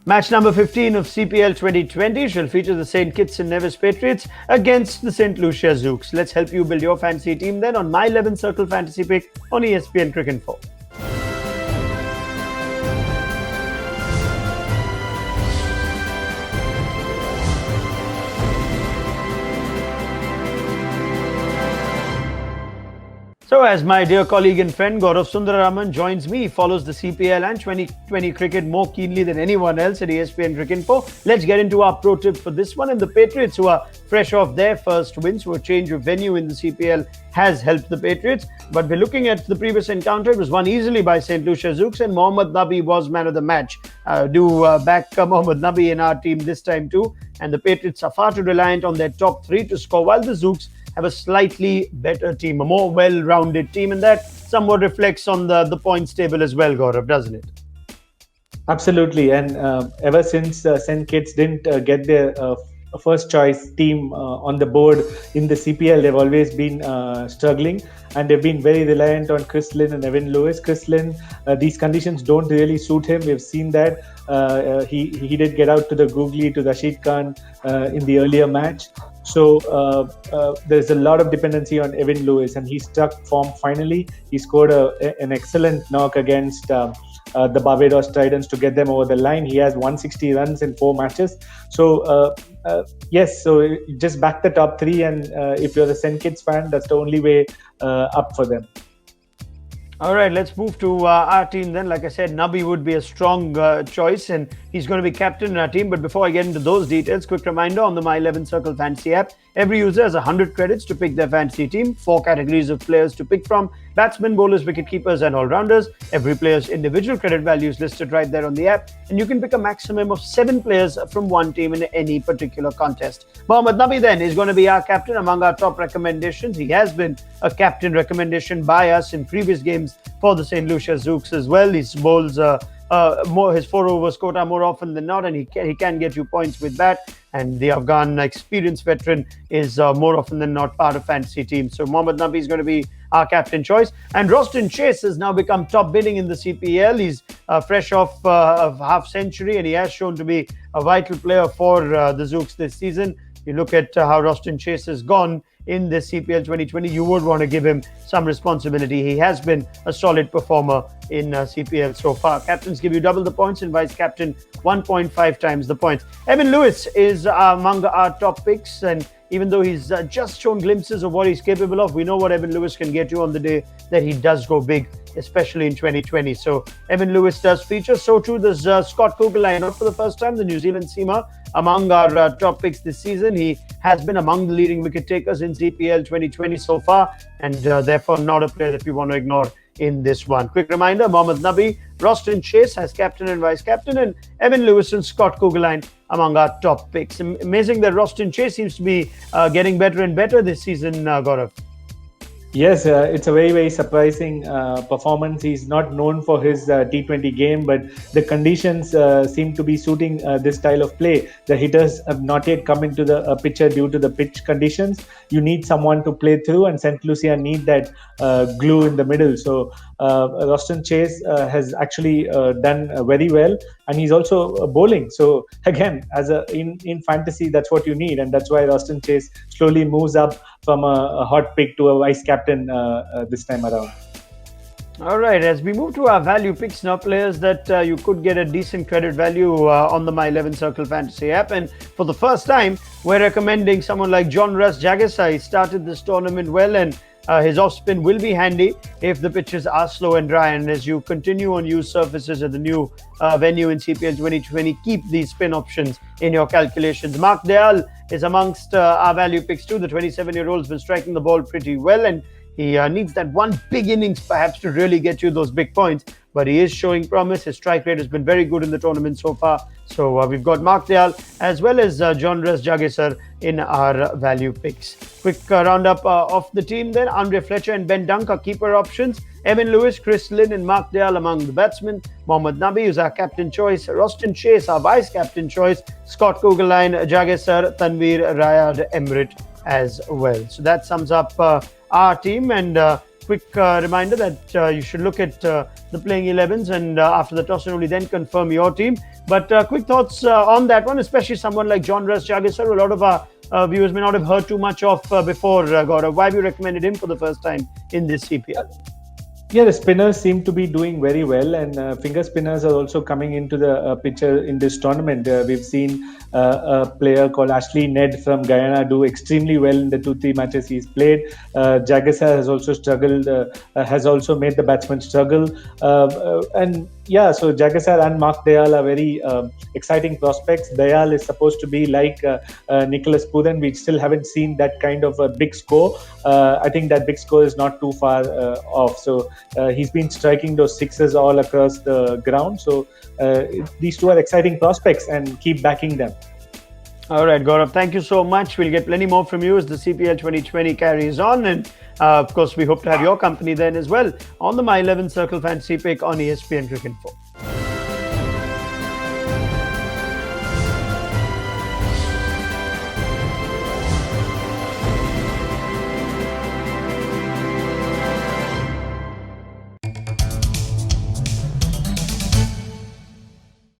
Match number 15 of CPL 2020 shall feature the St. Kitts and Nevis Patriots against the St. Lucia Zouks. Let's help you build your fantasy team then on my 11 Circle Fantasy Pick on ESPN Cricinfo. So, as my dear colleague and friend Gaurav Sundararaman joins me, he follows the CPL and 2020 cricket more keenly than anyone else at ESPN Cricinfo. Let's get into our pro tip for this one. And the Patriots, who are fresh off their first win, so a change of venue in the CPL has helped the Patriots. But we're looking at the previous encounter. It was won easily by St. Lucia Zouks, and Mohammad Nabi was man of the match. Back Mohammad Nabi in our team this time too. And the Patriots are far too reliant on their top three to score, while the Zouks have a slightly better team, a more well-rounded team, and that somewhat reflects on the points table as well, Gaurav, doesn't it? Absolutely, and ever since St. Kitts didn't get their first choice team on the board in the CPL, they've always been struggling, and they've been very reliant on Chris Lynn and Evan Lewis. Chris Lynn, these conditions don't really suit him. We've seen that. He did get out to the googly to Rashid Khan in the earlier match. So there's a lot of dependency on Evan Lewis, and he struck form finally. He scored an excellent knock against the Barbados Tridents to get them over the line. He has 160 runs in 4 matches. So yes, so just back the top 3, and if you're a St. Kitts fan, that's the only way up for them. All right, let's move to our team then. Like I said, Nabi would be a strong choice, and he's going to be captain in our team. But before I get into those details, quick reminder on the My 11 Circle Fantasy app. Every user has 100 credits to pick their fantasy team, 4 categories of players to pick from: batsmen, bowlers, wicket-keepers, and all-rounders. Every player's individual credit value is listed right there on the app, and you can pick a maximum of 7 players from one team in any particular contest. Mohammad Nabi then is going to be our captain among our top recommendations. He has been a captain recommendation by us in previous games for the St. Lucia Zouks as well. He bowls his 4 overs quota more often than not, and he can get you points with that. And the Afghan experienced veteran is more often than not part of fantasy teams. So Mohammad Nabi is going to be our captain choice. And Roston Chase has now become top bidding in the CPL. He's fresh off a half century, and he has shown to be a vital player for the Zouks this season. You look at how Roston Chase has gone in this CPL 2020, you would want to give him some responsibility. He has been a solid performer in CPL so far. Captains give you double the points, and vice captain 1.5 times the points. Evan Lewis is among our top picks, and even though he's just shown glimpses of what he's capable of, we know what Evan Lewis can get you on the day that he does go big, especially in 2020. So Evan Lewis does feature. So too does Scott Kuggeleijn, not for the first time, the New Zealand seamer, among our top picks this season. He has been among the leading wicket takers in CPL 2020 so far, and therefore not a player that we want to ignore in this one. Quick reminder: Mohammad Nabi, Roston Chase as captain and vice captain, and Evan Lewis and Scott Kuggeleijn among our top picks. Amazing that Roston Chase seems to be getting better and better this season, Gaurav. Yes, it's a very, very surprising performance. He's not known for his T20 game, but the conditions seem to be suiting this style of play. The hitters have not yet come into the picture due to the pitch conditions. You need someone to play through, and St. Lucia need that glue in the middle. So Roston Chase has actually done very well, and he's also bowling. So again, in fantasy, that's what you need, and that's why Roston Chase slowly moves up from a hot pick to a vice captain this time around. All right, as we move to our value picks now, players that you could get a decent credit value on the My 11 Circle Fantasy app. And for the first time, we're recommending someone like John Russ Jagisar. He started this tournament well, and his off spin will be handy if the pitches are slow and dry. And as you continue on used surfaces at the new venue in CPL 2020, keep these spin options in your calculations. Mark Dayal is amongst our value picks too. The 27-year-old's been striking the ball pretty well, and he needs that one big innings perhaps to really get you those big points. But he is showing promise. His strike rate has been very good in the tournament so far. So we've got Mark Dayal as well as John Russ Jagisar in our value picks. Quick roundup of the team then. Andre Fletcher and Ben Dunk are keeper options. Evan Lewis, Chris Lynn and Mark Dayal among the batsmen. Mohammad Nabi is our captain choice. Roston Chase, our vice captain choice. Scott Kuggeleijn, Jagisar, Tanveer, Rayad, Emrit as well. So that sums up our team, and quick reminder that you should look at the playing 11s and after the toss and only then confirm your team. But quick thoughts on that one, especially someone like John Russ Jagisar, who a lot of our viewers may not have heard too much of before, Gaurav. Why have you recommended him for the first time in this CPL? Yeah, the spinners seem to be doing very well, and finger spinners are also coming into the picture in this tournament. We've seen a player called Ashley Ned from Guyana do extremely well in the 2-3 matches he's played. Jagisar has also struggled, has also made the batsmen struggle. And yeah, so Jagisar and Mark Dayal are very exciting prospects. Dayal is supposed to be like Nicholas Puran. We still haven't seen that kind of a big score. I think that big score is not too far off. So he's been striking those sixes all across the ground. So these two are exciting prospects, and keep backing them. All right, Gaurav, thank you so much. We'll get plenty more from you as the CPL 2020 carries on. And of course, we hope to have your company then as well on the My 11 Circle Fantasy Pick on ESPN Cricinfo.